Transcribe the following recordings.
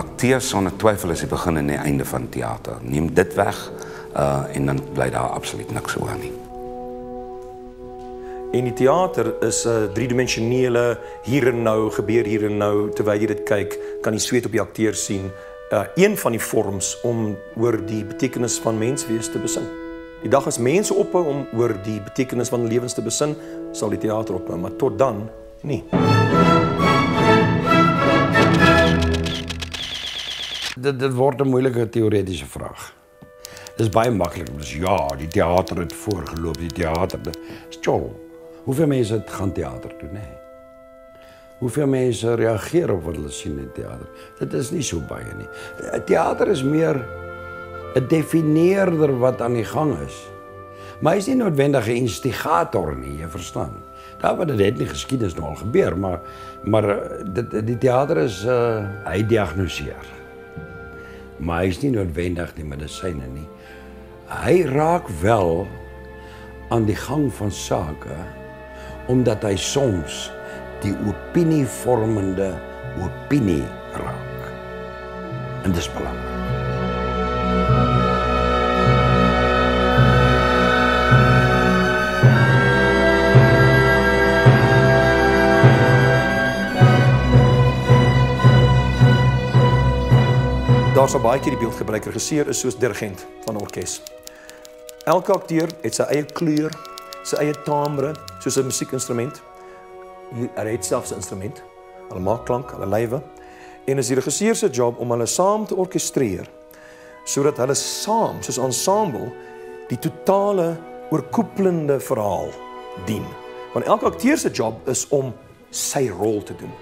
acteur sonder twyfel is die begin en die einde van teater. Neem dit weg en dan bly daar absoluut niks oor nie. En die teater is 'n driedimensionele hier en nou, gebeur hier en nou, terwyl jy dit kyk, kan jy sweet op die akteur sien. Een van die vorms om oor die betekenis van menswees te besin. Die dag as mense ophou om oor die betekenis van lewens te besin, sal die teater ophou, maar tot dan nie. Dit word 'n moeilike teoretiese vraag. Dit is baie maklik om te sê, ja, die teater het voorgeloop, die teater. Hoeveel mense het gaan teater toe, nee? Hoeveel mense reageer op wat hulle sien in teater? Dit is nie so baie nie. Teater is meer 'n definieerder wat aan die gang is. Maar hy is nie noodwendig 'n instigator nie, jy verstaan. Daar wat dit nie geskiedenis nou al gebeur, maar die teater is hy diagnoseer. Maar hy is nie noodwendig die medisyne nie. Hy raak wel aan die gang van sake omdat hy soms die opinievormende opinie raak. En dis belangrik. Daar sal baie keer die beeld gebruik, regisseur is soos dirigent van 'n orkes. Elke akteur het sy eie kleur, sy eie timbre, soos 'n musiekinstrument. Hy het selfs 'n instrument. Hulle maak klank, hulle lywe. En is die regisseur se job om hulle saam te orkestreer, sodat hulle saam, soos ensemble, die totale oorkoepelende verhaal dien. Want elke akteur se job is om sy rol te doen.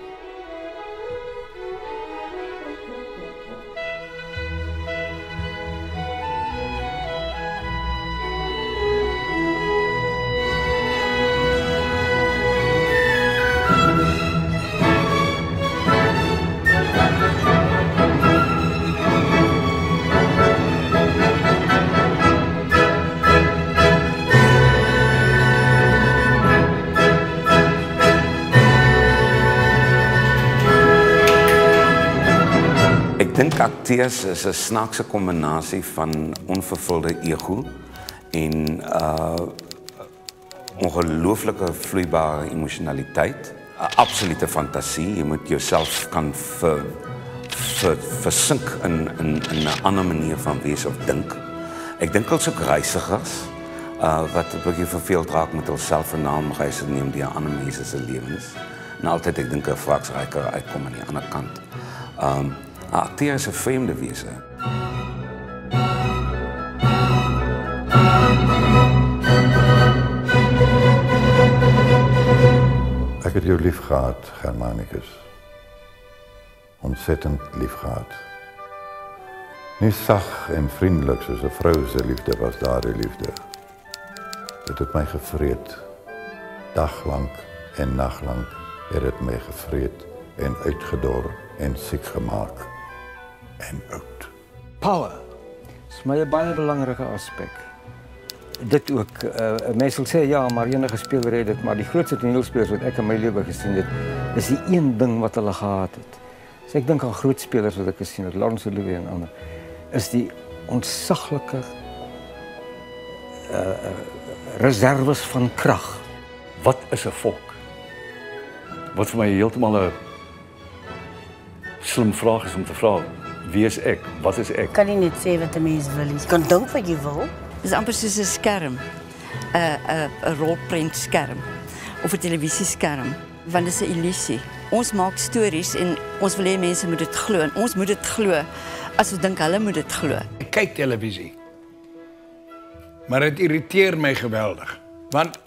Ek dink akteurs is 'n snaakse kombinasie van onvervulde ego en ongelooflike vloeibare emosionaliteit, 'n absolute fantasie. Jy moet jouself kan versink in 'n ander manier van wees of dink. Ek dink als ook reisigers wat 'n bietjie verveeld raak met hulself 'n naam reis neem deur ander mense se lewens. En altyd ek dink 'n vraksryker uitkom aan die ander kant. 'n Akteur is 'n vreemde wese. Ek het jou lief gehad, Germanicus. Ontsettend lief gehad. Nie sag en vriendelik soos 'n vrou se liefde was daardie liefde. Dit het my gevreet. Daglank en naglank het dit my gevreet en uitgedor en siek gemaak. En oud. Power is my 'n baie belangrike aspek. Dit ook, mense sal sê, ja, maar enige speler het dit, maar die grootste toneelspelers wat ek in my lewe gesien het, is die een ding wat hulle gehad het. So ek dink aan groot spelers wat ek gesien het, Laurence Olivier en ander, is die ontsaglike reserves van krag. Wat is 'n volk? Wat vir my heeltemal 'n slim vraag is om te vra. Wie is ek? Wat is ek? Kan nie net sê wat 'n mens wil nie. Jy kan dink wat jy wil. Dit is amper soos 'n skerm, 'n rolprentskerm of 'n televisieskerm, want dit is 'n illusie. Ons maak stories en ons wil hê mense moet dit glo en ons moet dit glo as ons dink hulle moet dit glo. Ek kyk televisie, maar dit irriteer my geweldig, want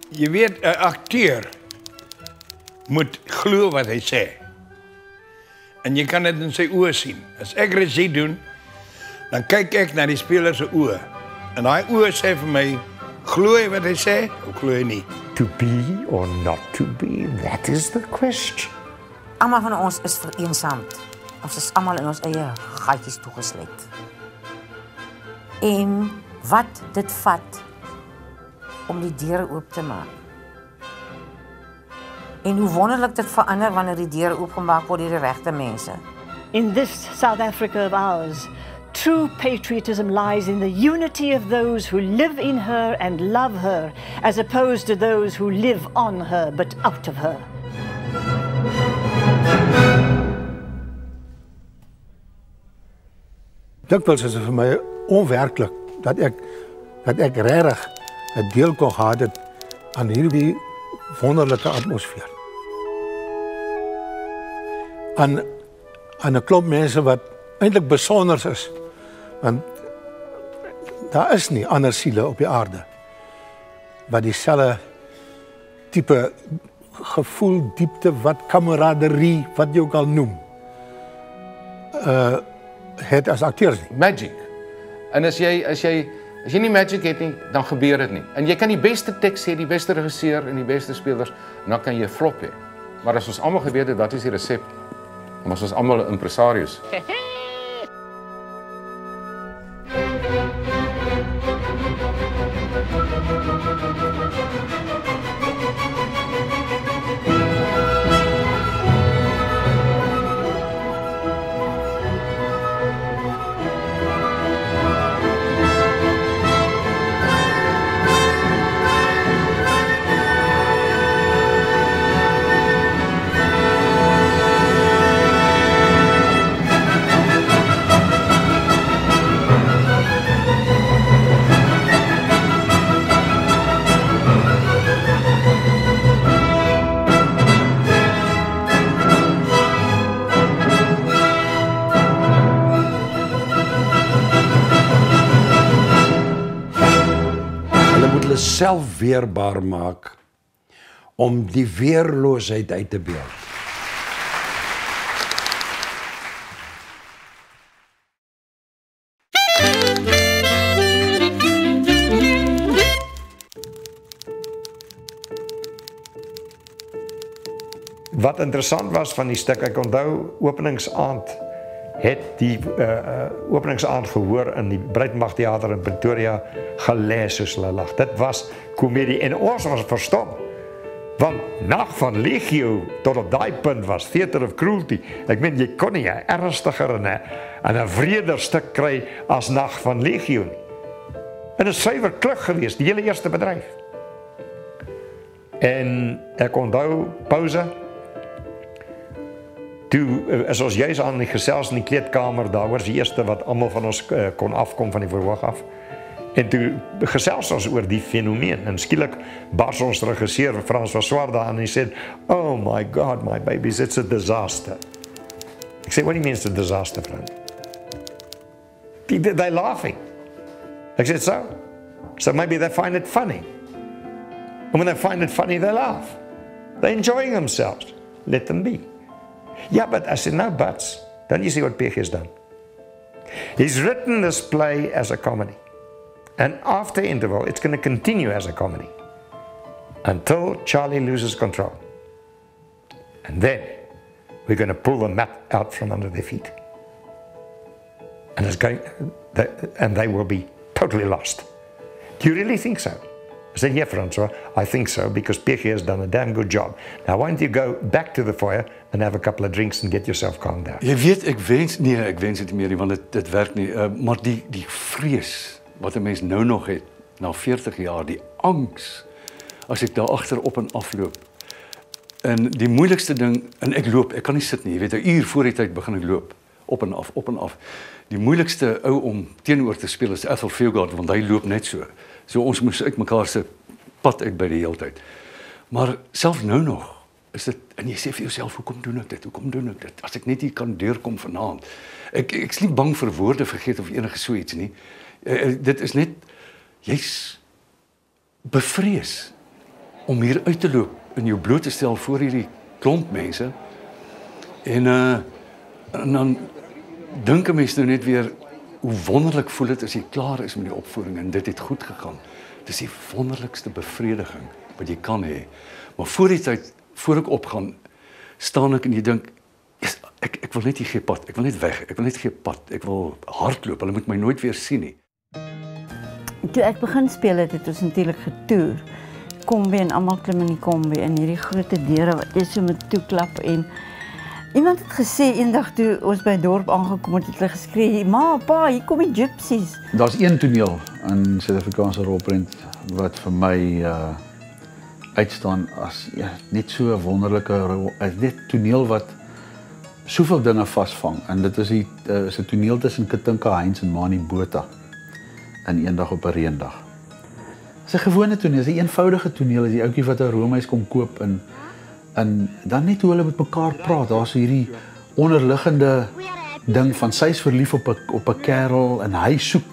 jy weet 'n akteur moet glo wat hy sê. En jy kan dit in sy oë sien. As ek regie doen, dan kyk ek na die speler se oë. En daai oë sê vir my, glo hy wat hy sê of glo hy nie? To be or not to be, that is the question. Almal van ons is vereensaamd. Ons is almal in ons eie gaatjies toegesluit. En wat dit vat om die deure oop te maak. En hoe wonderlik dit verander wanneer die deure oopgemaak word deur die regte mense. In this South Africa of ours, true patriotism lies in the unity of those who live in her and love her, as opposed to those who live on her but out of her. Dikwels is dit vir my onwerklik dat ek regtig 'n deel kon gehad het aan hierdie wonderlike atmosfeer. Aan 'n klomp mense wat eintlik besonder is, want daar is nie ander siele op die aarde wat dieselfde tipe gevoel, diepte, wat kameraderie, wat jy ook al noem, het as akteurs nie. Magic. En as jy nie magic het nie, dan gebeur dit nie. En jy kan die beste teks hê, die beste regisseur en die beste spelers, en dan kan jy 'n flop hê. Maar as ons almal geweet het wat is die resep, dan was ons almal impresarios. Self weerbaar maak om die weerloosheid uit te beeld. Wat interessant was van die stuk, ek onthou openingsaand het die openingsaand gehoor in die Breitenberg Theater in Pretoria gelees soos hulle lag. Dit was komedie en ons was verstom. Want Nag van Legio tot op daai punt was Theater of Cruelty. Ek meen jy kon nie 'n ernstiger en 'n wreder stuk kry as Nag van Legio nie. En 'n suiwer klug geweest, die hele eerste bedryf. En ek onthou pouse. Toe is ons juis aan die gesels in die kleedkamer, daar was die eerste wat almal van ons kon afkom van die verhoog af. En toe gesels ons oor die fenomeen en skielik bars ons regisseur Frans van Swart daar en hy sê, "Oh my God, my babies, it's a disaster." Ek sê, "What do you mean it's a disaster, friend?" They're laughing. Ek sê, "So maybe they find it funny. And when they find it funny, they laugh. They're enjoying themselves. Let them be." Yeah, but I said, no buts. Don't you see what PG has done? He's written this play as a comedy. And after interval, it's going to continue as a comedy. Until Charlie loses control. And then, we're going to pull the mat out from under their feet. And they will be totally lost. Do you really think so? I said, yeah, Francois, I think so, because PG has done a damn good job. Now, why don't you go back to the foyer and have a couple of drinks and get yourself calmed down? Jy weet, ek wens dit meer nie, want dit werk nie. Maar die vrees wat 'n mens nou nog het, na 40 jaar, die angs, as ek daar agter op en af loop. En die moeilikste ding, en ek kan nie sit nie, jy weet, 'n uur voor die tyd begin ek loop, op en af. Die moeilikste ou om teenoor te speel is Ethel Fugard, want hy loop net so. So ons moes uit mekaar se pad uit by die hele tyd. Maar self nou nog is dit, en jy sê vir jouself, hoekom doen ek dit? As ek net hier kan deurkom vanaand. Ek is nie bang vir woorde vergeet of enige so iets nie. Dit is net, jy's bevrees om hier uit te loop en jou bloot te stel voor hierdie klomp mense. En dan dink 'n mens nou net weer, hoe wonderlik voel dit as jy klaar is met die opvoering en dit het goed gegaan. Dit is die wonderlikste bevrediging wat jy kan hê. Maar voor die tyd, voor ek opgaan, staan ek en jy dink, yes, ek wil net hier gee pad, ek wil net weg, ek wil net gee pad, ek wil hardloop, hulle moet my nooit weer sien nie. Toe ek begin speel het ons natuurlik getoer. Kombi en almal klim in die kombi en hierdie groot deure wat jy so met toeklap en Iemand het gesê eendag toe ons by 'n dorp aangekom het, het hulle geskree, "Ma, pa, hier kom die gypsies." Daar's een toneel in Suid-Afrikaanse rolprent wat vir my uitstaan as net so 'n wonderlike net toneel wat soveel dinge vasvang en dit is 'n toneel tussen Katinka Heinz en Mani Botha in Eendag op 'n Reendag. Dit is 'n gewone toneel, is 'n eenvoudige toneel, is die ouetjie wat 'n roomhuis kom koop en dan net hoe hulle met mekaar praat. Daar's hierdie onderliggende ding van sy's verlief op 'n kerel en hy soek,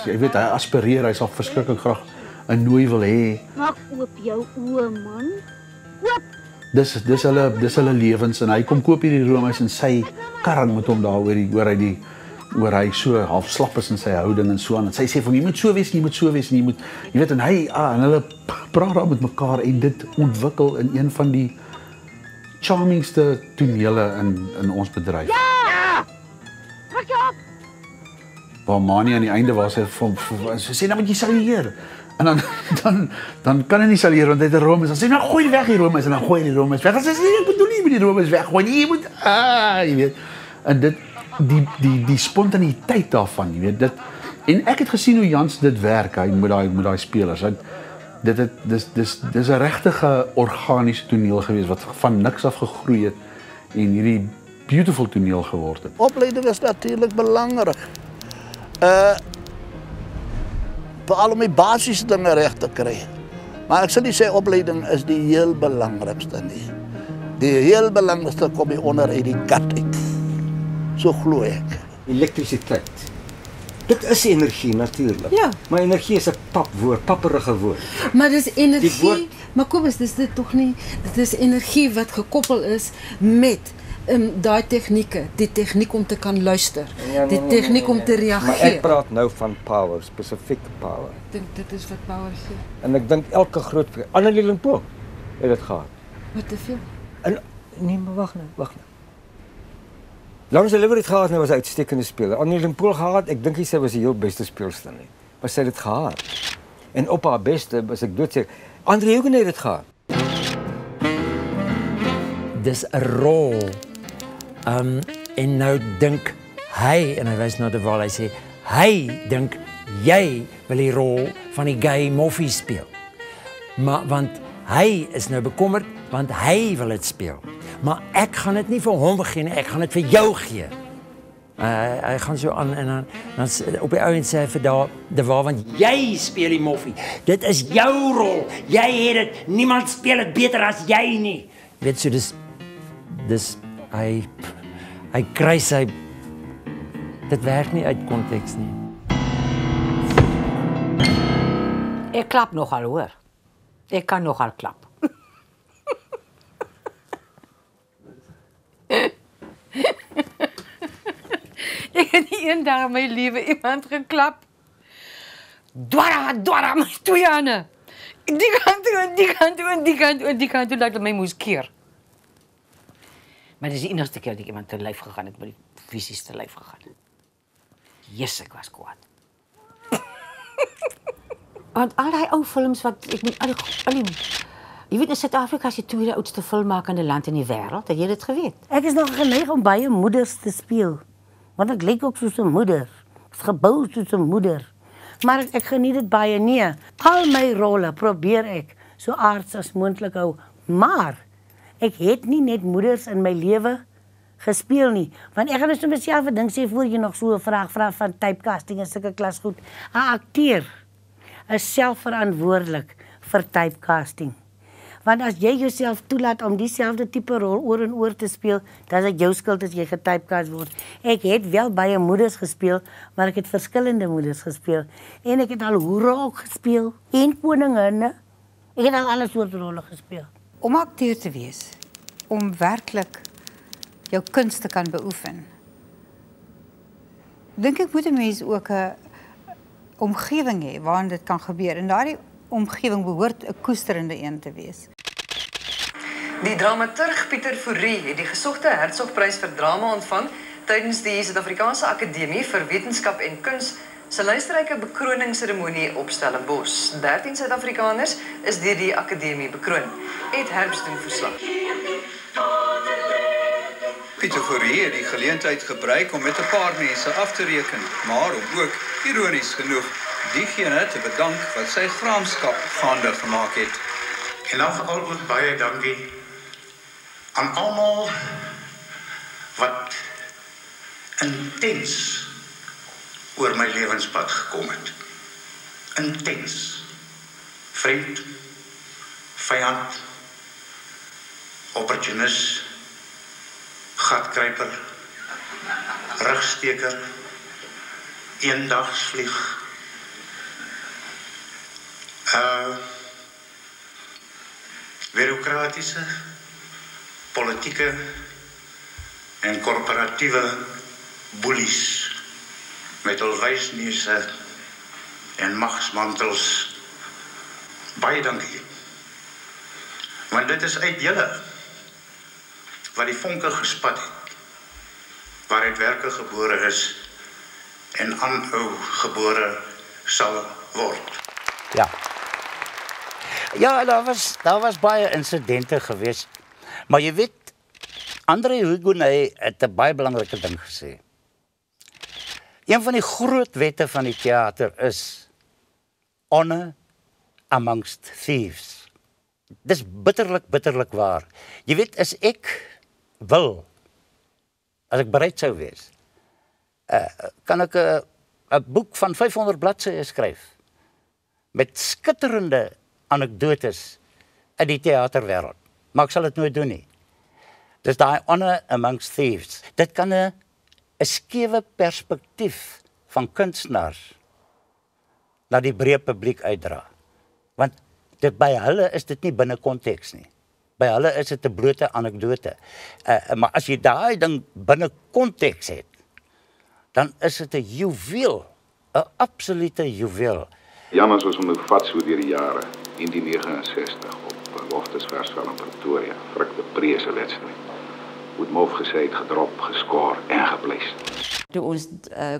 jy weet, hy aspireer, hy sal verskriklik graag 'n nooi wil hê. Maak oop jou oë, man. Oop. Dis hulle lewens en hy kom koop hierdie roomhuis en sy karring met hom daar oor hy so half slap is in sy houding en so aan. En sy sê van jy moet so wees, jy moet so wees, jy moet jy weet en hy en hulle praat daar met mekaar en dit ontwikkel in een van die charmingste tonele in ons bedryf. Ja! Druk jou op. Waar Mani aan die einde was sy sê nou moet jy salueer. En dan kan hy nie salueer want hy het 'n roomhuis. Dan sê nou gooi weg die roomhuis en dan gooi hy die roomhuis weg. Dan sê ek bedoel nie met die roomhuis weggooi nie, jy moet jy weet. En dit die spontaniteit daarvan, jy weet, dit en ek het gesien hoe Jans dit werk, hy met daai spelers. Dis 'n regtige organiese toneel gewees wat van niks af gegroei het en hierdie beautiful toneel geword het. Opleiding is natuurlik belangrik. Veral om die basiese dinge reg te kry. Maar ek sal nie sê opleiding is die heel belangrikste nie. Die heel belangrikste kom hier onder uit die kat uit. So glo ek. Elektrisiteit. Dit is energie natuurlik. Ja. Maar energie is 'n papwoord, papperige woord. Maar dis energie, woord, maar Kobus, dis dit tog nie, dit is energie wat gekoppel is met daai tegnieke, die tegniek om te kan luister, die tegniek om te reageer. Maar ek praat nou van power, spesifieke power. Ek dink dit is wat power gee. En ek dink elke groot Annelie Limpopo het dit gehad. Wat te veel? Nee, maar wag nou. Lawrence Olivier het gehad, hy was 'n uitstekende speler. Annelie Limpopo gehad, ek dink sy was die heel beste speelster nie. Maar sy het dit gehad. En op haar beste, as ek doodseker, André Hugen het dit gehad. Dis 'n rol. En nou dink hy, en hy wys na die wal, hy sê, hy dink jy wil die rol van die gay moffie speel. Maar want hy is nou bekommerd, want hy wil dit speel. Maar ek gaan dit nie vir hom gee nie, ek gaan dit vir jou gee. Hy gaan so aan en dan op die ou en sê hy vir de waar, want jy speel die moffie. Dit is jou rol. Jy het dit. Niemand speel dit beter as jy nie. Weet so dis hy kry sy dit werk nie uit konteks nie. Ek klap nogal hoor. Ek kan nogal klap. Ek het nie eendag in my lewe iemand geklap. Dwara my twee hande. Die kant toe en die kant toe en die kant toe en die kant toe dat my moes keer. Maar dis die enigste keer dat ek iemand te lyf gegaan het, met die fisies te lyf gegaan het. Yes, ek was kwaad. Want al die ou films wat ek moet al die jy weet in Suid-Afrika is die tweede oudste filmmakende land in die wêreld, het jy dit geweet? Ek is nog geneig om baie moeders te speel. Want ek lyk ook soos 'n moeder. Ek is gebou soos 'n moeder. Maar ek geniet dit baie nie. Al my rolle probeer ek so aards as moontlik hou, maar ek het nie net moeders in my lewe gespeel nie. Want ek gaan dus net myself 'n ding sê voor jy nog so 'n vraag vra van typecasting en sulke klasgoed. 'n Akteur is selfverantwoordelik vir typecasting. Want as jy jouself toelaat om dieselfde tipe rol oor en oor te speel, dan is dit jou skuld as jy getypecast word. Ek het wel baie moeders gespeel, maar ek het verskillende moeders gespeel. En ek het al hoere ook gespeel, en koninginne. Ek het al alle soorte rolle gespeel. Om akteur te wees, om werklik jou kuns te kan beoefen, dink ek moet 'n mens ook 'n omgewing hê waarin dit kan gebeur. En daardie omgewing behoort 'n koesterende een te wees. Die dramaturg Pieter Fourie het die gesogte Hertzogprys vir drama ontvang tydens die Suid-Afrikaanse Akademie vir Wetenskap en Kuns se luisterryke bekroningsseremonie op Stellenbosch. 13 Suid-Afrikaners is deur die akademie bekroon. Ed Herbst doen verslag. Pieter Fourie het die geleentheid gebruik om met 'n paar mense af te reken, maar om ook, ironies genoeg, diegene te bedank wat sy graamskap gaande gemaak het. En dan veral ook baie dankie aan almal wat intens oor my lewenspad gekom het. Intens. Vriend, vyand, opportunist, gatkruiper, rugsteker, eendagsvlieg. Bureaucratische, politieke en corporatiewe boelies met hul wysneuse en magsmantels. Baie dankie. Want dit is uit julle wat die vonke gespat het, waaruit werke gebore is en aanhou gebore sal word. Ja. Ja, daar was baie insidente geweest. Maar jy weet, André Hugonay het 'n baie belangrike ding gesê. Een van die groot wette van die teater is honor amongst thieves. Dis bitterlik waar. Jy weet, as ek bereid sou wees, kan ek 'n boek van 500 bladsye skryf met skitterende anekdotes uit die teaterwêreld. Maar ek sal dit nooit doen nie. Dis daai honor amongst thieves. Dit kan 'n skewe perspektief van kunstenaars na die breë publiek uitdra. Want by hulle is dit nie binne konteks nie. By hulle is dit 'n blote anekdote. Maar as jy daai ding binne konteks het, dan is dit 'n juweel, 'n absolute juweel. Jammer soos om vat so deur die jare, in die 69 op Loftusversveld in Pretoria, Frik de Pre se wedstryd. Moet mof gesê het, gedrop, geskoor en gepleis. Toe ons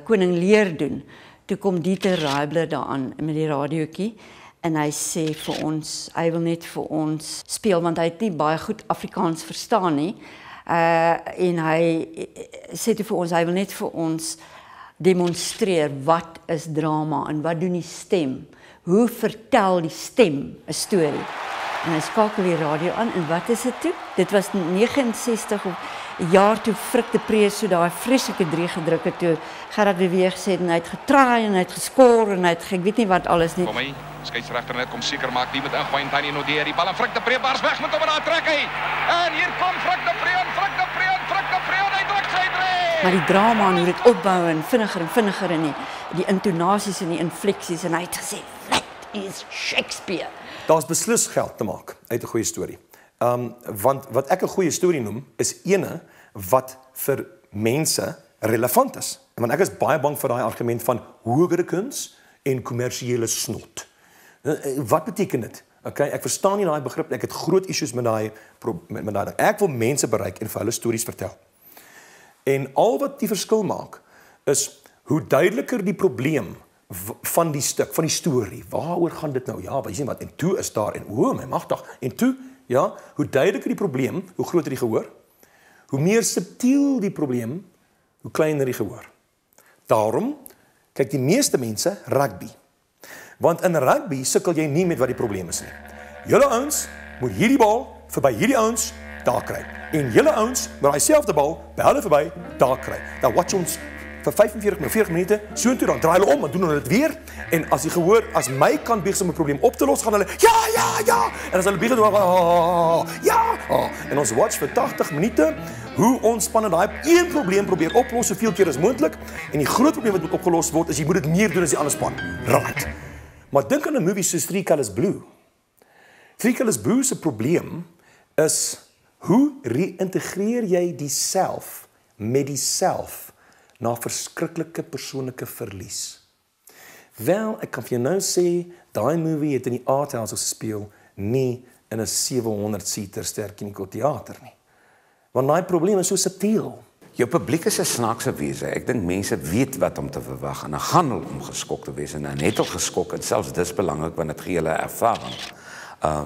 Koning Lear doen, toe kom Dieter Raibler daaraan met die radiootjie en hy sê vir ons, hy wil net vir ons speel, want hy het nie baie goed Afrikaans verstaan nie. En hy sê toe vir ons, hy wil net vir ons demonstreer wat is drama en wat doen die stem. Hoe vertel die stem 'n storie? En hy skakel die radio aan en wat is dit toe? Dit was 69 of 'n jaar toe Frik de Pre so daai vreeslike 3 gedruk het toe Gerard de Weer gesê en hy het getraai en hy het geskoor en hy het ek weet nie wat alles nie. Kom hy, skeieregter net kom seker maak wie met ingooi en Tiny Nodeer die bal en Frik de Pre bars weg met hom en daar trek hy. En hier kom Frik de Pre en Frik de Pre en Frik de Pre en hy druk sy drie. Maar die drama en hoe dit opbou en vinniger en die intonasies en die infleksies en hy het gesê, "That is Shakespeare." Daar's beslis geld te maak uit 'n goeie storie. Want wat ek 'n goeie storie noem, is ene wat vir mense relevant is. Want ek is baie bang vir daai argument van hogere kuns en kommersiële snot. Wat beteken dit? Okay, ek verstaan nie daai begrip, ek het groot issues met daai ding. Ek wil mense bereik en vir hulle stories vertel. En al wat die verskil maak, is hoe duideliker die probleem van die stuk, van die storie. Waaroor gaan dit nou? Ja, weet jy wat? En toe is daar en my magtig. En toe, ja, hoe duideliker die probleem, hoe groter die gehoor. Hoe meer subtiel die probleem, hoe kleiner die gehoor. Daarom kyk die meeste mense rugby. Want in rugby sukkel jy nie met wat die probleem is nie. Julle ouens moet hierdie bal verby hierdie ouens daar kry. En julle ouens moet daai selfde bal by hulle verby daar kry. Nou watch ons vir 45 minute, soontoe dan draai hulle om en doen hulle dit weer. En as die gehoor, as my kant besig om 'n probleem op te los, gaan hulle ja. En as hulle besig doen ja. En ons watch vir 80 minute hoe ons spanne daai een probleem probeer oplos soveel keer as moontlik. En die groot probleem wat moet opgelos word is jy moet dit meer doen as die ander span. Right. Maar dink aan 'n movie soos Three Colours Blue. Three Colours Blue se probleem is hoe reïntegreer jy die self met die self na verskriklike persoonlike verlies. Wel, ek kan vir jou nou sê, daai movie het in die Art House gespeel, nie in 'n 700-seater Ster-Kinekor teater nie. Want daai probleem is so subtiel. Jou publiek is 'n snaakse wese. Ek dink mense weet wat om te verwag en dan gaan hulle om geskok te wees en dan net al geskok en selfs dis belangrik want dit gee hulle ervaring.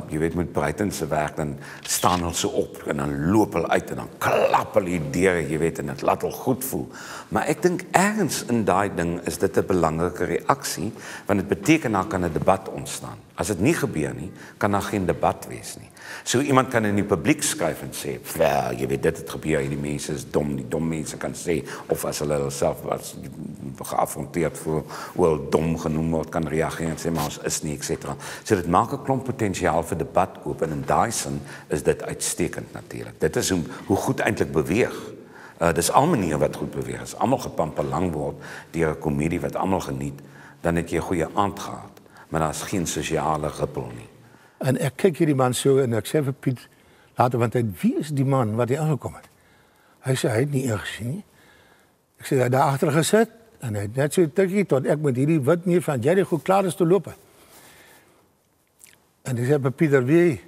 Jy weet, met Breiten se werk, dan staan hulle so op, en dan loop hulle uit, en dan klap hulle die deure, jy weet, en dit laat hulle goed voel. Maar ek dink, ergens in daai ding, is dit 'n belangrike reaksie, want dit beteken, daar kan 'n debat ontstaan. As dit nie gebeur nie, kan daar geen debat wees nie. So iemand kan in die publiek skryf en sê, jy weet, dit het gebeur, die mense is dom, die dom mense kan sê, of as hulle self as geaffronteerd voel, wel dom genoem word, kan reageer en sê, maar ons is nie, etc. So dit maak 'n klomp potensiaal vir debat oop, en in daai sin is dit uitstekend natuurlik. Dit is hoe goed eintlik beweeg. Dis al maniere wat goed beweeg. As almal gepampelang word deur 'n komedie wat almal geniet, dan het jy 'n goeie aand gehad, maar daar's geen sosiale rippel nie. En ek kyk hierdie man so en ek sê vir Piet later, want wie is die man wat hier aangekom het? Hy sê hy het nie ingesien nie. Ek sê hy het daar agter gesit en hy het net so tikkie tot ek met hierdie wit muur van Jericho klaar is te loop. En ek sê vir Pieter, wie?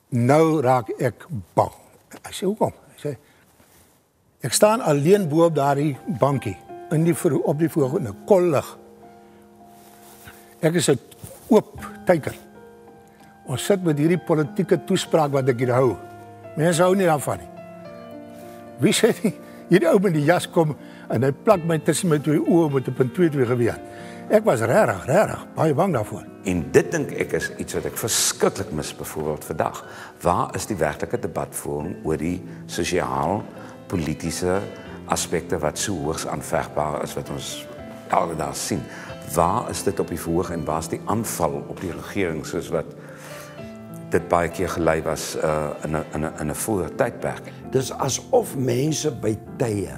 Nou raak ek bang. Hy sê, hoekom? Hy sê, ek staan alleen bo op daardie bankie op die voorgrond, 'n kollig. Ek is 'n oop teiker. Ons sit met hierdie politieke toespraak wat ek hier hou. Mense hou nie daarvan nie. Wie sê nie, hierdie ou met die jas kom en hy plak my tussen my twee oë met 'n .22 geweer. Ek was regtig baie bang daarvoor. En dit dink ek is iets wat ek verskriklik mis byvoorbeeld vandag. Waar is die werklike debatforum oor die sosiaal-politiese aspekte wat so hoogs aanvegbaar is wat ons elke dag sien? Waar is dit op die verhoog en waar is die aanval op die regering soos wat dit baie keer gelei was in 'n vroeë tydperk? Dis asof mense by tye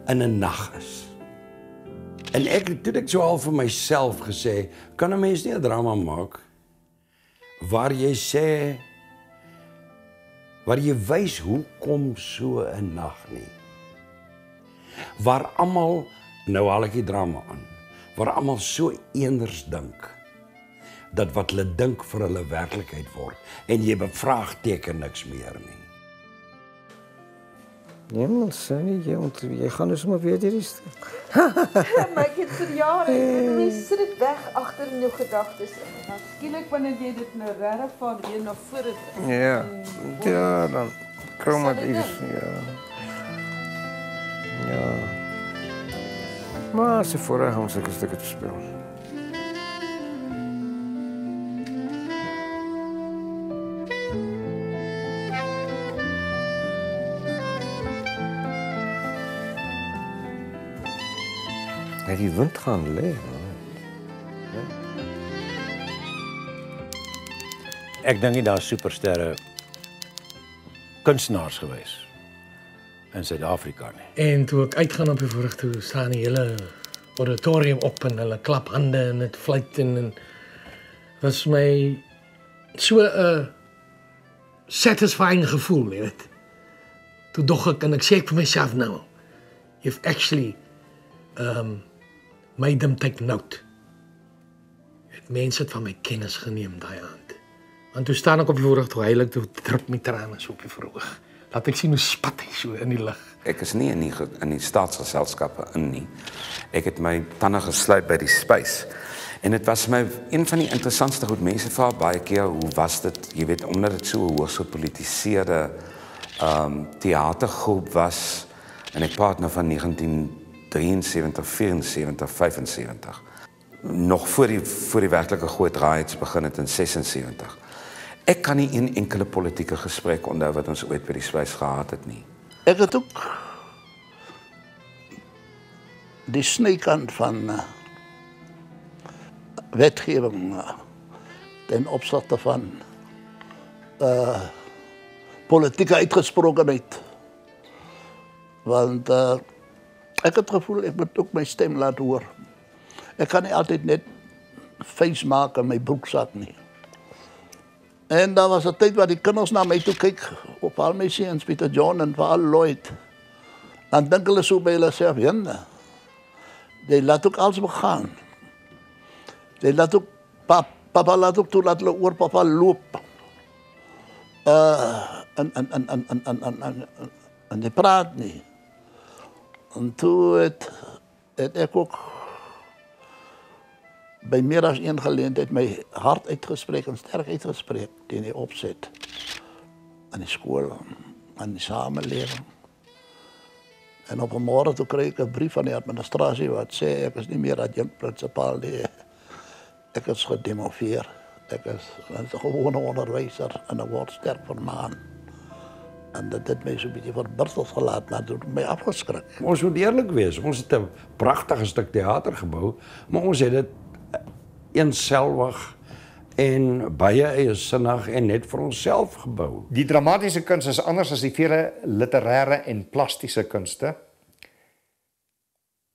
in 'n nag is. En toe ek so al vir myself gesê, kan 'n mens nie 'n drama maak waar jy sê, waar jy wys hoe kom so 'n nag nie. Waar almal, nou haal ek die drama aan, waar almal so eenders dink, dat wat hulle dink vir hulle werklikheid word, en jy bevraagteken niks meer nie. Nee, man, jy gaan dus maar weer hierdie stuk. Maar ek het vir jare, mense sit dit weg agter in jou gedagtes. Dan skielik wanneer jy dit nou regtig van weer na vore Ja, dan kom dit iets, ja. Maar se voorreg om sulke stukke te speel. Die wind gaan lê. Ek dink nie daar supersterre kunstenaars gewees in Suid-Afrika nie. En toe ek uitgaan op die voorrig toe, staan die hele auditorium op en hulle klap hande en dit fluit en was my so 'n satisfying gevoel, jy weet. Toe dog ek en ek sê vir myself nou, you've actually made them take note. Het mense het van my kennis geneem daai aand. Want toe staan ek op die voorrig toe heilig, toe drup my trane so op die verhoog. Laat ek sien hoe spat hy so in die lug. Ek is nie in die staatsgeselskappe in nie. Ek het my tande gesluit by die spys. En dit was my een van die interessantste goed. Mense vra baie keer, hoe was dit? Jy weet, omdat dit so 'n hoogs gepolitiseerde theatergroep was, en ek praat nou van 1973, 74, 75. Nog voor die werklike groot riots begin het in 76. Ek kan nie een enkele politieke gesprek onthou wat ons ooit by die spys gehad het nie. Ek het ook die snykant van wetgewing ten opsigte van politieke uitgesprokenheid. Want ek het gevoel ek moet ook my stem laat hoor. Ek kan nie altyd net face maak in my broeksak nie. En daar was 'n tyd waar die kinders na my toe kyk, op al my seuns, Pieter John en veral Lloyd. Dan dink hulle so by hulle self, jenne, die laat ook alles begaan. Die laat ook, papa laat ook toe, laat hulle oor papa loop. En die praat nie. En toe het ek ook by meer as een geleentheid my hart uitgespreek en sterk uitgespreek teen die opset in die skool, in die samelewing. En op 'n môre toe kry ek 'n brief van die administrasie wat sê ek is nie meer adjunkt-prinsipaal nie. Ek is gedemoveer. Ek is 'n gewone onderwyser en ek word sterk vermaan. En dit het my so 'n bietjie verbitterd gelaat, maar dit het my afgeskrik. Ons moet eerlik wees, ons het 'n pragtige stuk teater gebou, maar ons het dit eenselwig en baie eiesinnig en net vir onsself gebou. Die dramatiese kuns is anders as die vele literêre en plastiese kunste.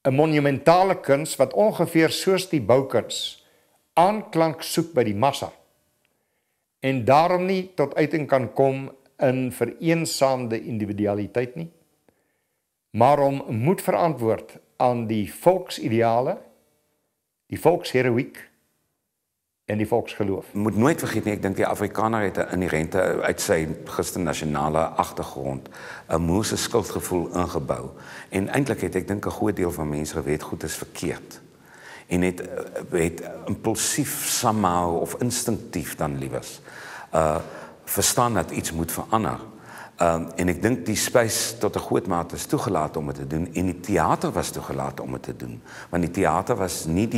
'n Monumentale kuns wat ongeveer soos die boukuns aanklank soek by die massa en daarom nie tot uiting kan kom in vereensaamde individualiteit nie, maar om moet verantwoord aan die volksideale, die volksheroïek en die volksgeloof. Moet nooit vergeet nie, ek dink die Afrikaner het 'n inherente uit sy gister nasionale agtergrond 'n moeëse skuldgevoel ingebou. En eintlik het ek dink 'n groot deel van mense geweet goed is verkeerd. En het impulsief somehow of instinktief dan liewers verstaan dat iets moet verander. En ek dink die spys tot 'n groot mate is toegelaat om dit te doen en die teater was toegelaat om dit te doen. Want die teater was nie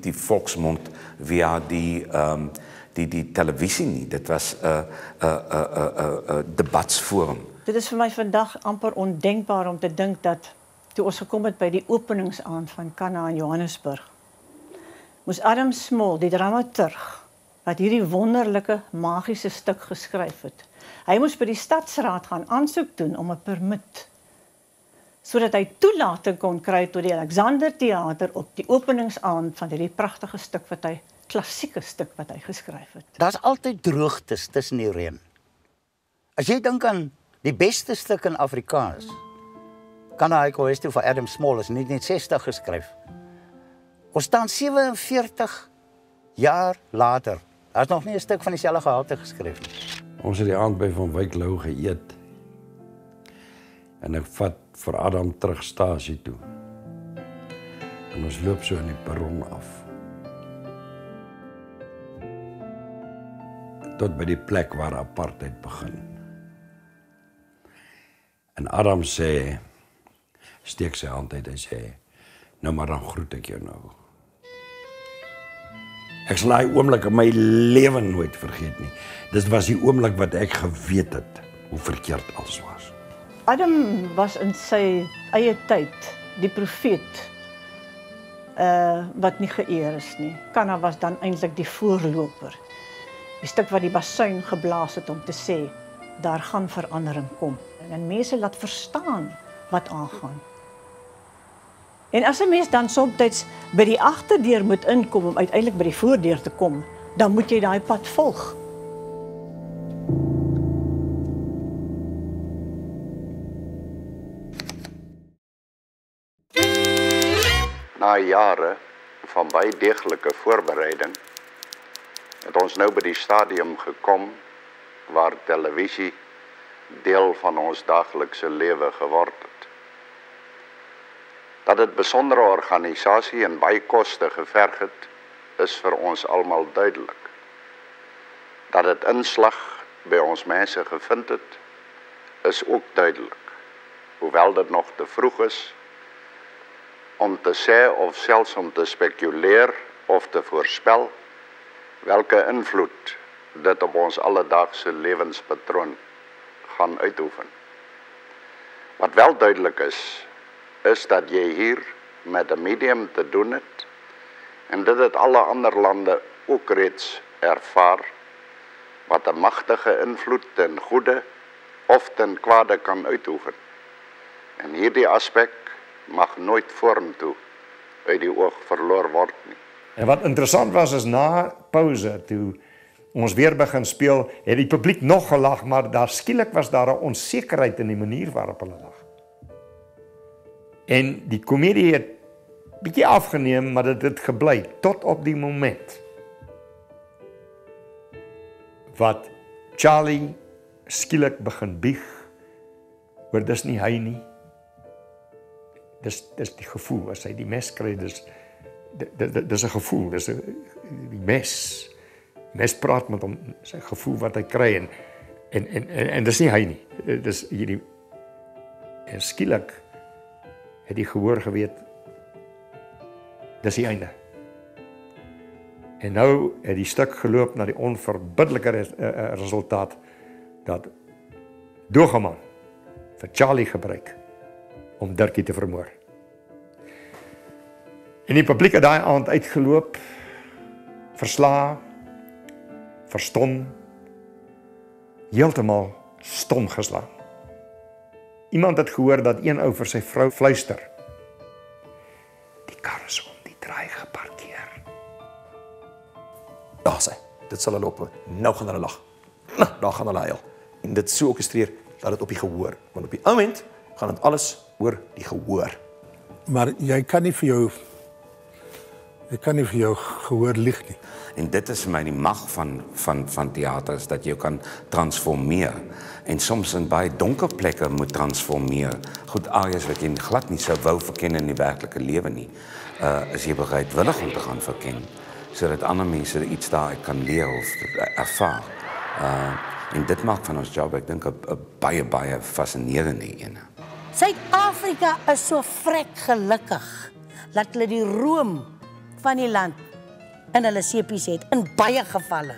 die volksmond via die televisie nie. Dit was 'n debatsforum. Dit is vir my vandag amper ondenkbaar om te dink dat toe ons gekom het by die openingsaand van Kanna in Johannesburg, moes Adam Small, die dramaturg, wat hierdie wonderlike magiese stuk geskryf het, hy moes by die stadsraad gaan aansoek doen om 'n permit, sodat hy toelating kon kry tot die Alexander Theater op die openingsaand van hierdie pragtige stuk wat hy, klassieke stuk wat hy geskryf het. Daar's altyd droogtes tussen die reën. As jy dink aan die beste stuk in Afrikaans, Kanna Haiko van Adam Small is in 1960 geskryf. Ons staan 47 jaar later. Daar's nog nie 'n stuk van dieselfde gehalte geskryf nie. Ons het die aand by Van Wyk Lou geëet. En ek vat vir Adam terug stasie toe. En ons loop so in die perron af. Tot by die plek waar apartheid begin. En Adam sê, steek sy hand uit en sê, nou maar dan groet ek jou nou. Ek sal daai oomblik in my lewe nooit vergeet nie. Dit was die oomblik wat ek geweet het hoe verkeerd alles was. Adam was in sy eie tyd die profeet wat nie geëer is nie. Kanna was dan eintlik die voorloper. Die stuk wat die basuin geblaas het om te sê, daar gaan verandering kom. En mense laat verstaan wat aangaan. En as 'n mens dan soms by die agterdeur moet inkom om uiteindelik by die voordeur te kom, dan moet jy daai pad volg. Na jare van baie deeglike voorbereiding het ons nou by die stadium gekom waar televisie deel van ons daaglikse lewe geword het. Dat dit besondere organisasie en baie koste geverg het, is vir ons almal duidelik. Dat dit inslag by ons mense gevind het, is ook duidelik. Hoewel dit nog te vroeg is om te sê of selfs om te spekuleer of te voorspel welke invloed dit op ons alledaagse lewenspatroon gaan uitoefen. Wat wel duidelik is dat jy hier met 'n medium te doen het en dit het alle ander lande ook reeds ervaar wat 'n magtige invloed ten goeie of ten kwade kan uitoefen. En hierdie aspek mag nooit vorentoe uit die oog verloor word nie. En wat interessant was is na pouse toe ons weer begin speel, het die publiek nog gelag, maar daar skielik was daar 'n onsekerheid in die manier waarop hulle lag. En die komedie het bietjie afgeneem, maar dit het gebly tot op die moment wat Charlie skielik begin bieg, oor dis nie hy nie. Dis die gevoel as hy die mes kry, dis dis 'n gevoel, dis die mes. Die mes praat met hom, dis 'n gevoel wat hy kry en dis nie hy nie. Dis hierdie en skielik het die gehoor geweet dis die einde. En nou het die stuk geloop na die onverbiddelike resultaat dat Dogeman vir Charlie gebruik om Dirkie te vermoor. En die publiek het daai aand uitgeloop, versla, verstom, heeltemal stom geslaan. Iemand het gehoor dat een ou vir sy vrou fluister. Die kar is om die draai geparkeer. Daar sê, dit sal hulle op, nou gaan hulle lag. Daar gaan hulle huil. En dit so orkestreer dat dit op die gehoor, want op die oomblik gaan dit alles oor die gehoor. Maar jy kan nie vir jou gehoor lieg nie. En dit is vir my die mag van teater, is dat jy kan transformeer. En soms in baie donker plekke moet transformeer. Goed, areas wat jy glad nie sou wou verken in die werklike lewe nie, is jy bereidwillig om te gaan verken, sodat ander mense iets daaruit kan leer of ervaar. En dit maak van ons job, ek dink, 'n baie fascinerende ene. Suid-Afrika is so vrek gelukkig dat hulle die room van die land in hulle sepies het, in baie gevalle.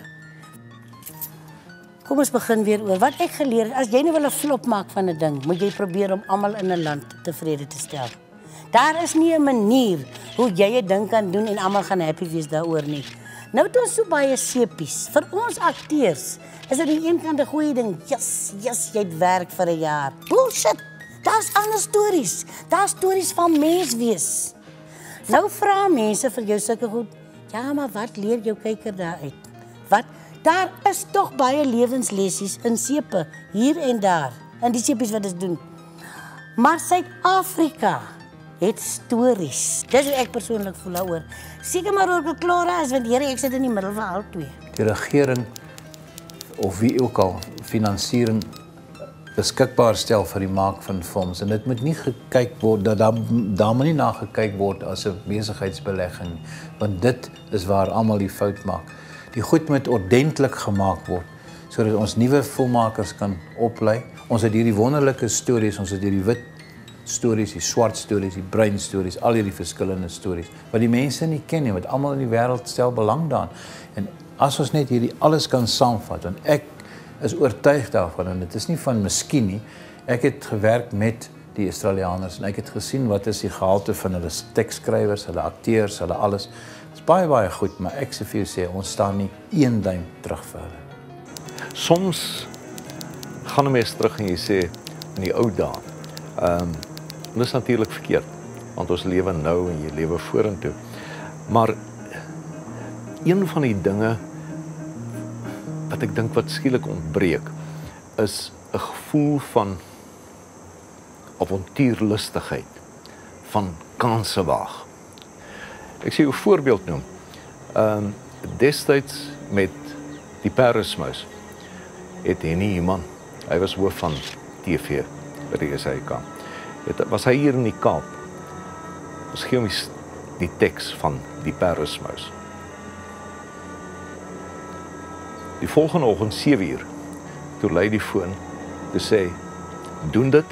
Kom ons begin weer oor wat ek geleer het. As jy nou wil 'n flop maak van 'n ding, moet jy probeer om almal in 'n land tevrede te stel. Daar is nie 'n manier hoe jy 'n ding kan doen en almal gaan happy wees daaroor nie. Nou het ons so baie sepies. Vir ons akteurs is dit aan die een kant 'n goeie ding. Yes, jy het werk vir 'n jaar. Bullshit. Daar's ander stories. Daar's stories van menswees. Nou vra mense vir jou sulke goed. Ja, maar wat leer jou kyker daaruit? Wat? Daar is tog baie lewenslessies in sepe hier en daar. In die sepies wat ons doen. Maar Suid-Afrika het stories. Dis hoe ek persoonlik voel daaroor. Seker maar oor Klora is want Here, ek sit in die middel van al twee. Die regering of wie ook al finansiering beskikbaar stel vir die maak van films en dit moet nie gekyk word dat daar moet nie na gekyk word as 'n besigheidsbelegging, want dit is waar almal die fout maak. Die goed moet ordentlik gemaak word sodat ons nuwe filmmakers kan oplei. Ons het hierdie wonderlike stories, ons het hierdie wit stories, die swart stories, die bruin stories, al hierdie verskillende stories wat die mense nie ken nie, wat almal in die wêreld stel belang daarin. En as ons net hierdie alles kan saamvat, want ek is oortuig daarvan en dit is nie van miskien nie. Ek het gewerk met die Australianers en ek het gesien wat is die gehalte van hulle teksskrywers, hulle akteurs, hulle alles. Dit is baie goed, maar ek sê vir jou sê, ons staan nie een duim terug vir hulle. Soms gaan 'n mens terug en jy sê in die ou dae. Dit is natuurlik verkeerd, want ons lewe nou en jy lewe vorentoe. Maar een van die dinge wat ek dink wat skielik ontbreek, is 'n gevoel van avontuurlustigheid, van kanse waag. Ek sê 'n voorbeeld noem. Destyds met die Parasmus het Henny Human, hy was hoof van TV by die SAIK. Was hy hier in die Kaap? Ons gee hom die teks van die Parasmus. Die volgende oggend 7:00, toe lei die foon, te sê, doen dit,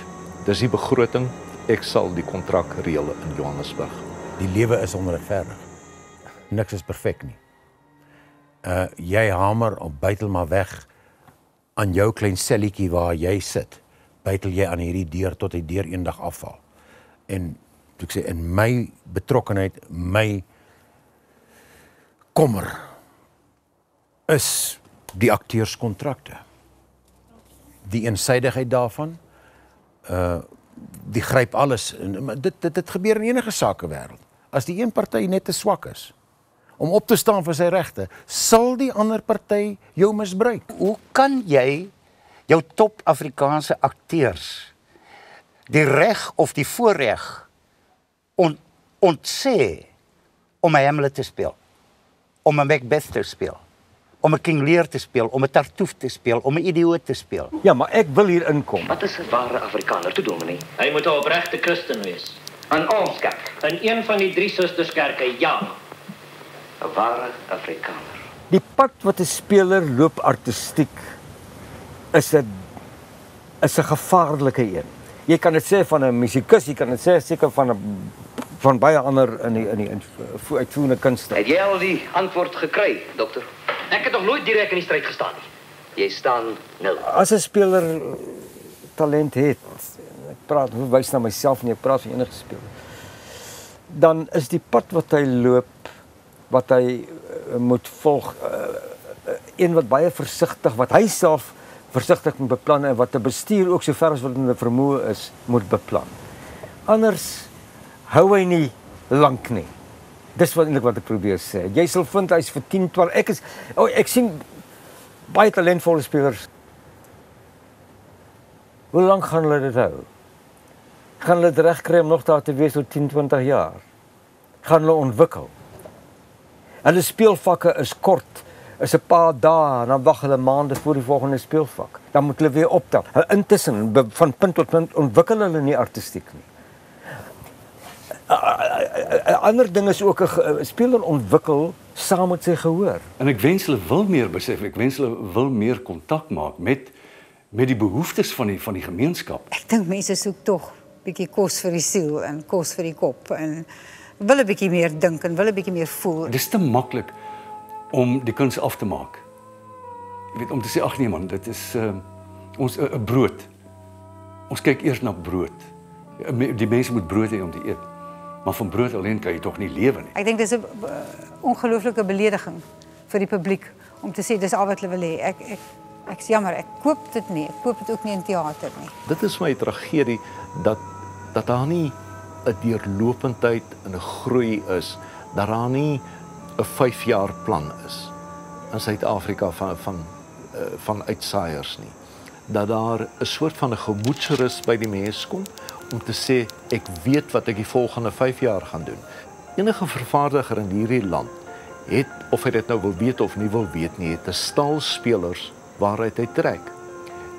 dis die begroting, ek sal die kontrak reël in Johannesburg. Die lewe is onregverdig. Niks is perfek nie. Jy hamer op buitel maar weg aan jou klein selletjie waar jy sit. Buitel jy aan hierdie deur tot die deur eendag afval. En ek sê in my betrokkenheid, my kommer is die akteurskontrakte. Die eensydigheid daarvan, die gryp alles. Dit gebeur in enige sakewêreld. As die een party net te swak is om op te staan vir sy regte, sal die ander party jou misbruik. Hoe kan jy jou top Afrikaanse akteurs die reg of die voorreg ontsê om 'n Hamlet te speel, om 'n Macbeth te speel, om 'n King Lear te speel, om 'n Tartuffe te speel, om 'n idioot te speel? Ja, maar ek wil hier inkom. Wat is 'n ware Afrikaner toe, dominee? Hy moet 'n opregte Christen wees. En ons kerk in een van die 3 susterskerke, ja. 'n ware Afrikaner. Die pad wat 'n speler loop artistiek is 'n gevaarlike een. Jy kan dit sê van 'n musikus, jy kan dit sê seker van baie ander in die uitvoerende kunste. Het jy al die antwoord gekry, dokter? Ek het nog nooit direk in die stryd gestaan nie. Jy staan 0. As 'n speler talent het, ek wys na myself nie, ek praat van enige speler, dan is die pad wat hy loop, wat hy moet volg, een wat baie versigtig, wat hy self versigtig moet beplan en wat 'n bestuur ook sover as wat hulle vermoë is, moet beplan. Anders hou hy nie lank nie. Dis wat eintlik wat ek probeer sê. Jy sal vind hy's vir 10, 12. Ek sien baie talentvolle spelers. Hoe lank gaan hulle dit hou? Gaan hulle dit regkry om nog daar te wees oor 10, 20 jaar? Gaan hulle ontwikkel? Hulle speelvakke is kort, is 'n paar dae en dan wag hulle maande voor die volgende speelvak. Dan moet hulle weer optel. Intussen van punt tot punt ontwikkel hulle nie artistiek nie. 'n Ander ding is ook 'n speler ontwikkel saam met sy gehoor. En ek wens hulle wil meer besef, ek wens hulle wil meer kontak maak met die behoeftes van die gemeenskap. Ek dink mense soek tog bietjie kos vir die siel en kos vir die kop en wil 'n bietjie meer dink en wil 'n bietjie meer voel. Dit is te maklik om die kuns af te maak. Jy weet, om te sê ag nee man, dit is ons 'n brood. Ons kyk eers na brood. Die mense moet brood hê om te eet. Maar van brood alleen kan jy tog nie lewe nie. Ek dink dis 'n ongelooflike belediging vir die publiek om te sê dis al wat hulle wil hê. Ek's jammer, ek koop dit nie. Ek koop dit ook nie in teater nie. Dit is my tragedie dat daar nie 'n deurlopendheid en 'n groei is, dat daar nie 'n 5-jaar plan is in Suid-Afrika van uitsaaiers nie. Dat daar 'n soort van 'n gemoedsrus by die mense kom om te sê ek weet wat ek die volgende 5 jaar gaan doen. Enige vervaardiger in hierdie land het, of hy dit nou wil weet of nie wil weet nie, het 'n stal spelers waaruit hy trek.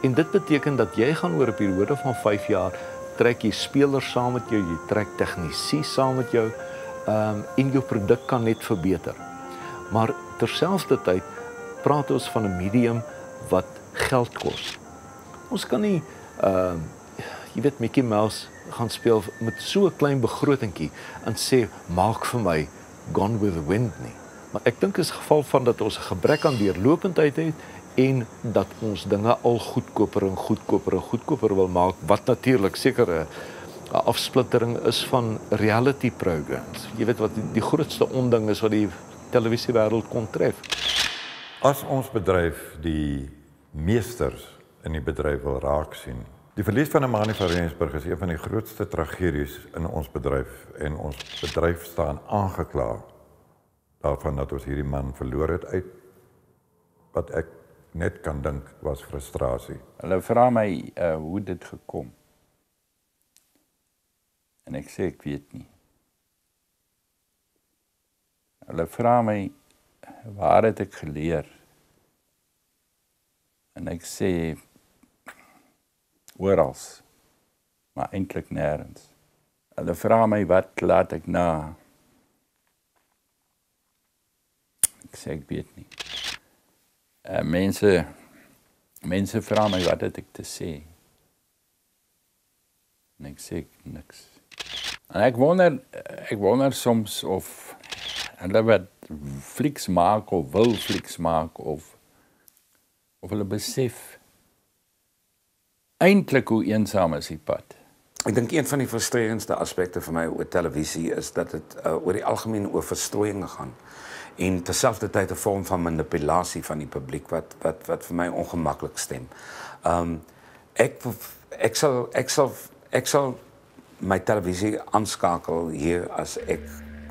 En dit beteken dat jy gaan oor 'n periode van 5 jaar trek jy spelers saam met jou, jy trek tegnisië saam met jou, en jou produk kan net verbeter. Maar terselfdertyd praat ons van 'n medium wat geld kos. Ons kan nie, jy weet, Mickey Mouse gaan speel met so 'n klein begrotingkie en sê, maak vir my Gone with the Wind nie. Maar ek dink is geval van dat ons 'n gebrek aan deurlopendheid het en dat ons dinge al goedkoper wil maak, wat natuurlik seker 'n afsplittering is van reality programs. Jy weet wat die grootste onding is wat die televisiewêreld kon tref. As ons bedryf die meesters in die bedryf wil raak sien. Die verlies van Imani van Rensburg is een van die grootste tragedies in ons bedryf en ons bedryf staan aangekla daarvan dat ons hierdie man verloor het uit wat ek net kan dink was frustrasie. Hulle vra my hoe dit gekom. En ek sê ek weet nie. Hulle vra my waar het ek geleer? En ek sê orals, maar eintlik nêrens. Hulle vra my wat laat ek na? Ek sê ek weet nie. Mense vra my wat het ek te sê? En ek sê niks. En ek wonder soms of hulle wat flieks maak of wil flieks maak of hulle besef eintlik hoe eensaam is die pad. Ek dink een van die frustrerendste aspekte vir my oor televisie is dat dit oor die algemeen oor verstrooiing gaan en terselfdertyd 'n vorm van manipulasie van die publiek wat vir my ongemaklik stem. Ek sal my televisie aanskakel hier as ek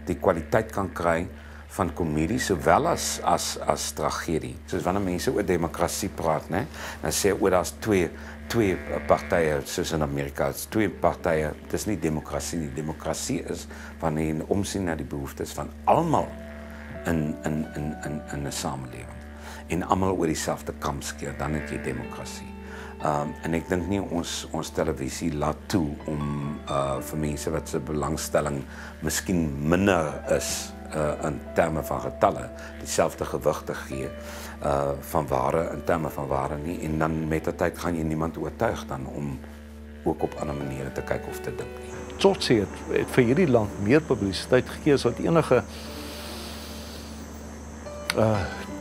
die kwaliteit kan kry van komedie sowel as tragedie. Soos wanneer mense oor demokrasie praat, né? Dan sê oor daar's twee partye soos in Amerika, twee partye. Dis nie demokrasie nie. Demokrasie is wanneer jy omsien na die behoeftes van almal in 'n samelewing en almal oor dieselfde kam skeer, dan het jy demokrasie. En ek dink nie ons televisie laat toe om vir mense wat se belangstelling miskien minder is in terme van getalle, dieselfde gewig te gee van ware in terme van ware nie. En dan met die tyd gaan jy niemand oortuig dan om ook op ander maniere te kyk of te dink nie. Tsotsi het vir hierdie land meer publisiteit gegee as wat enige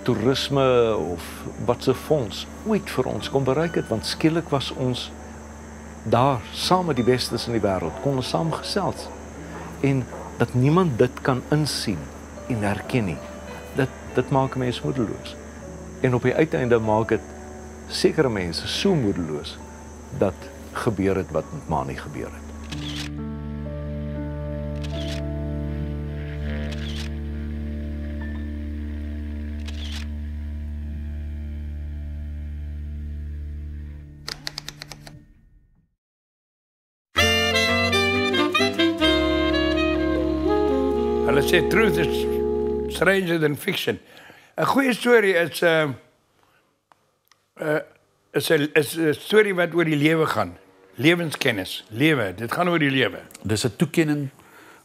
toerisme of wat se fonds ooit vir ons kon bereik het, want skielik was ons daar saam met die bestes in die wêreld, kon ons saam gesels. En dat niemand dit kan insien en herken nie, dit maak mense moedeloos. En op die uiteinde maak dit sekere mense so moedeloos dat gebeur het wat met Mani gebeur het. Hulle sê truth is stranger than fiction. 'n Goeie storie is 'n storie wat oor die lewe gaan. Lewenskennis, lewe, dit gaan oor die lewe. Dis 'n toekenning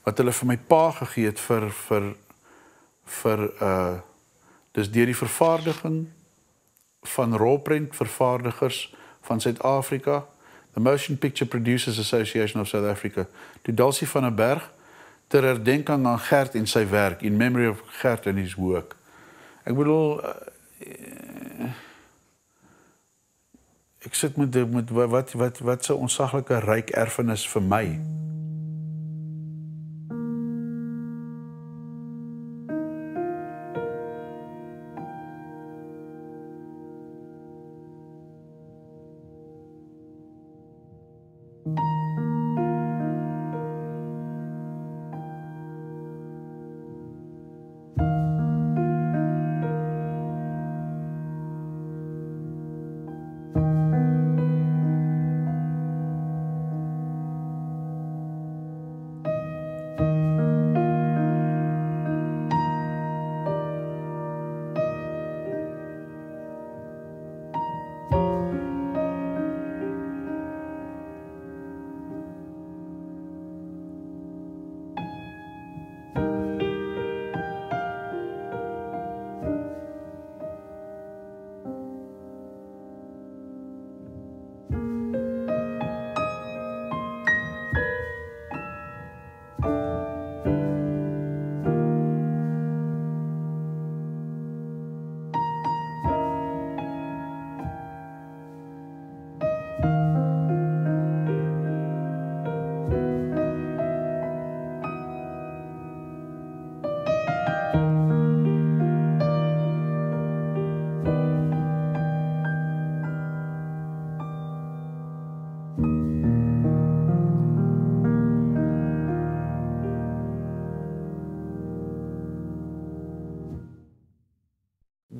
wat hulle vir my pa gegee het dis deur die vervaardiging van rolprentvervaardigers van Suid-Afrika, the Motion Picture Producers Association of South Africa, toe Dulcie van der Berg ter herdenking aan Gert en sy werk, in memory of Gert and his work. Ek bedoel, ek sit met wat so onsaglike ryk erfenis vir my.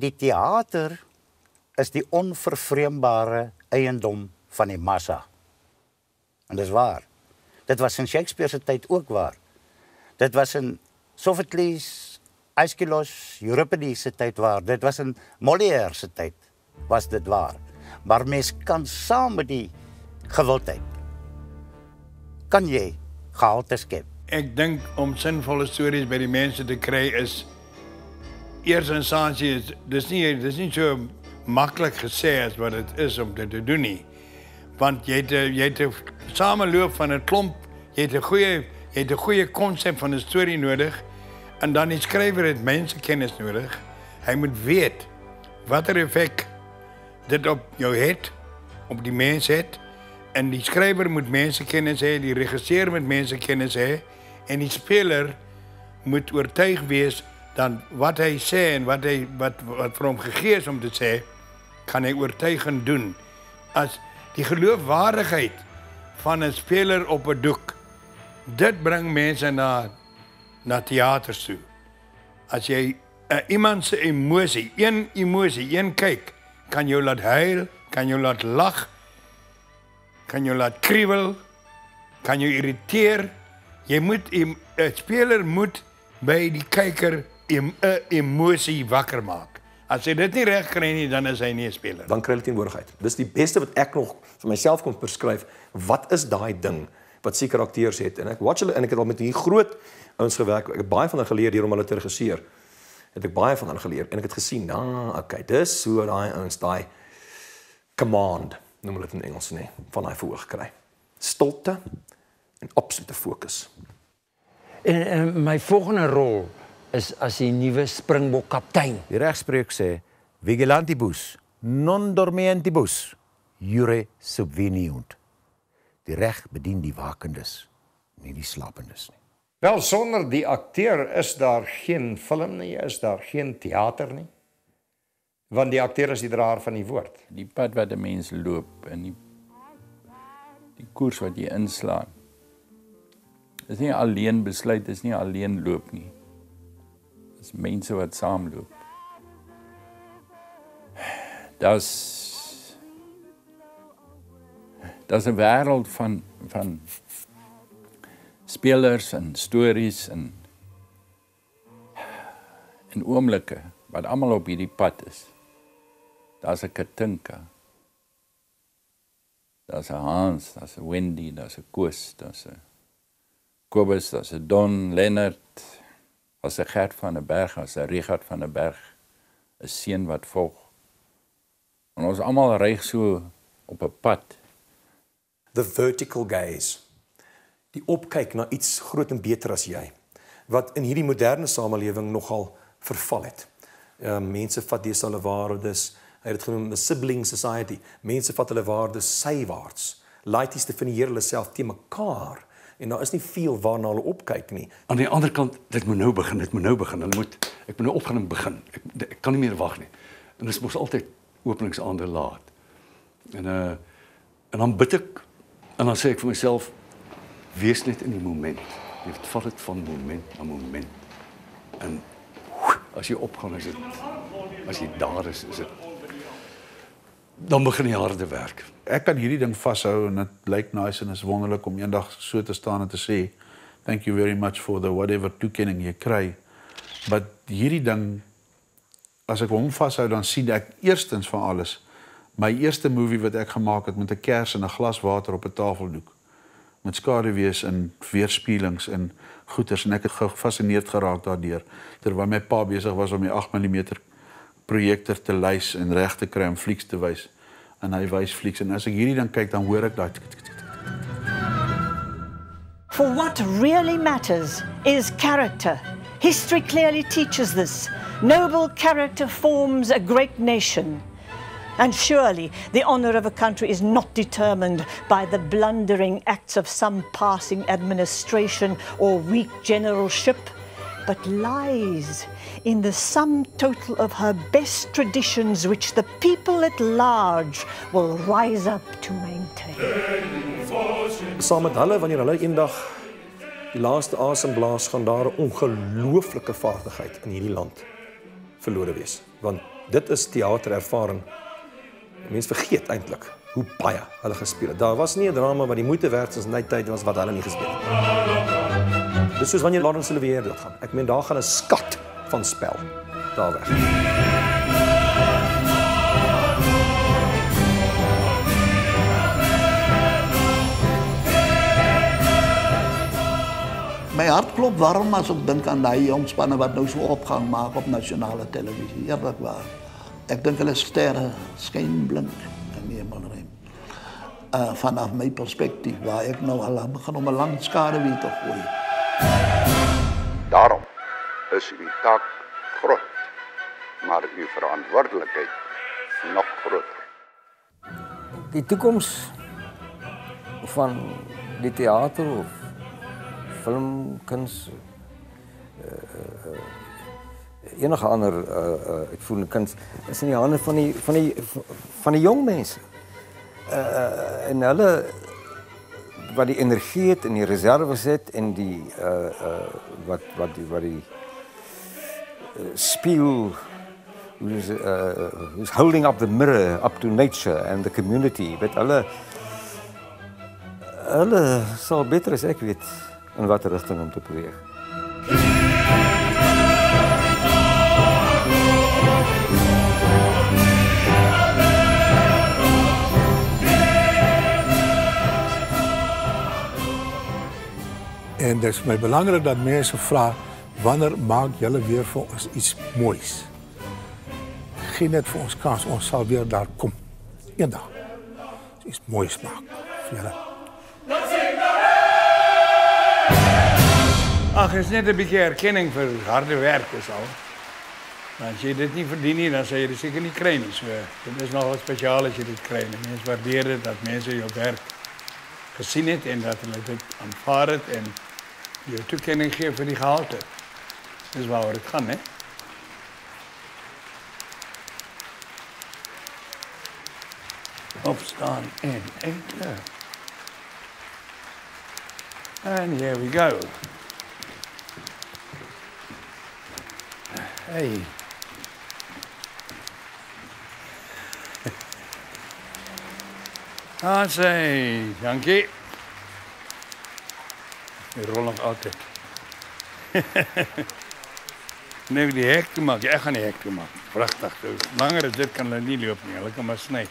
Die theater is die onvervreembare eiendom van die massa. En dis waar. Dit was in Shakespeare se tyd ook waar. Dit was in Sophocles, Aeschylus, Euripides se tyd waar. Dit was in Molière se tyd was dit waar. Maar mens kan saam met die gewildheid kan jy gehalte skep. Ek dink om sinvolle stories by die mense te kry is eers instansie dis nie so maklik gesê as wat dit is om dit te doen nie. Want jy het 'n sameloop van 'n klomp, jy het 'n goeie konsep van 'n storie nodig en dan die skrywer het mensekennis nodig. Hy moet weet watter effek dit op jou het, op die mens het, en die skrywer moet mensekennis hê, die regisseur moet mensekennis hê en die speler moet oortuig wees dan wat hy sê en wat vir hom gegee is om te sê, kan hy oortuigend doen. As die geloofwaardigheid van 'n speler op 'n doek, dit bring mense na teater toe. As jy iemand se emosie, een kyk, kan jou laat huil, kan jou laat lag, kan jou laat kriebel, kan jou irriteer. 'n speler moet by die kyker 'n emosie wakker maak. As hy dit nie reg kry nie, dan is hy nie 'n speler. Dan kry hy teenwoordigheid. Dis die beste wat ek nog vir myself kon beskryf. Wat is daai ding wat sekere akteurs het? En ek watch hulle en ek het al met hierdie groot ouens gewerk. Ek het baie van hulle geleer deur om hulle te regisseer. Het ek baie van hulle geleer en ek het gesien, okay, dis so daai ouens daai command, noem hulle dit in Engels nie, van daai verhoog kry. Stilte en absolute fokus. En my volgende rol is as die nuwe Springbok kaptein. Die regspreuk sê, vigilantibus, non dormientibus, jure subveniunt. Die reg bedien die wakendes, nie die slapendes nie. Wel, sonder die akteur is daar geen film nie, is daar geen teater nie. Want die akteur is die draer van die woord. Die pad wat 'n mens loop en die koers wat jy inslaan. Is nie alleen besluit, is nie alleen loop nie. Dis mense wat saamloop. Daar's 'n wêreld van spelers en stories en oomblikke wat almal op hierdie pad is. Daar's 'n Katinka. Daar's 'n Hans, daar's 'n Wendy, daar's 'n Koos, daar's 'n Kobus, daar's 'n Don, Lennard, daar's 'n Gert van der Berg, daar's 'n Richard van der Berg, 'n seun wat volg. En ons almal ry so op 'n pad. The vertical gaze. Die opkyk na iets groot en beter as jy, wat in hierdie moderne samelewing nogal verval het. Mense vat deesdae hulle waardes, hy het dit genoem 'n sibling society. Mense vat hulle waardes sywaarts. Laities definieer hulle self te mekaar en daar is nie veel waarna hulle opkyk nie. Aan die ander kant, dit moet nou begin. Ek moet nou opgaan en begin. Ek kan nie meer wag nie. En dit mos altyd openingsaande laat. En dan bid ek en dan sê ek vir myself, wees net in die moment. Jy vat dit van moment na moment. En as jy opgaan, as jy daar is dit, dan begin jy harde werk. Ek kan hierdie ding vashou en dit lyk nice en is wonderlik om eendag so te staan en te sê, thank you very much for the whatever toekenning jy kry. But hierdie ding, as ek hom vashou, dan sien ek eerstens van alles, my eerste movie wat ek gemaak het met 'n kers en 'n glas water op 'n tafeldoek. Met skaduwees en weerspieëlings en goeters en ek het gefassineerd geraak daardeur terwyl my pa besig was om die 8mm projektor te lys en reg te kry om flieks te wys en hy wys flieks en as ek hierdie dan kyk dan hoor ek daai For what really matters is character. History clearly teaches this. Noble character forms a great nation. And surely the honour of a country is not determined by the blundering acts of some passing administration or weak generalship, but lies in the sum total of her best traditions which the people at large will rise up to maintain. Saam met hulle, wanneer hulle eendag die laaste asem blaas, gaan daar 'n ongelooflike vaardigheid in hierdie land verlore wees. Want dit is teaterervaring. Mense vergeet eintlik hoe baie hulle gespeel het. Daar was nie 'n drama wat die moeite werd is in die tyd was wat hulle nie gespeel het. Dis soos wanneer Laurence Olivier dit gaan. Ek meen daar gaan 'n skat van spel daar weg. My hart klop warm as ek dink aan daai jong spanne wat nou so opgang maak op nasionale televisie. Eerlikwaar. Ek dink hulle sterre skyn blink in die hemelruim. Vanaf my perspektief waar ek nou al begin om 'n lang skaduwee te gooi. Daarom is uw taak groot, maar uw verantwoordelikheid nog groter. Die toekoms van die teater of filmkuns, enige ander uitvoerende kuns is in die hande van die jong mense. En hulle wat die energie het en die reserves het en die wat die speel who's holding up the mirror up to nature and the community, weet hulle sal beter as ek weet in watter rigting om te beweeg. dit is vir my belangrik dat mense vra, wanneer maak julle weer vir ons iets moois? Gee net vir ons kans, ons sal weer daar kom. Eendag. Iets moois maak vir julle. Ag, is net 'n bietjie erkenning vir harde werk is al. Maar as jy dit nie verdien nie, dan sal jy dit seker nie kry nie. So, dit is nogal spesiaal as jy dit kry. Mense waardeer dit dat mense jou werk gesien het en dat hulle dit aanvaar het en jou toekenning gee vir die gehalte. Dis waaroor dit gaan, hè? Opstaan en eten. And here we go. Hey. Dankie. Die rol nog altyd. Nee, die hek toe maak. Ek gaan die hek toe maak. Pragtig. Langer as dit kan hulle nie loop nie. Hulle kan maar sny.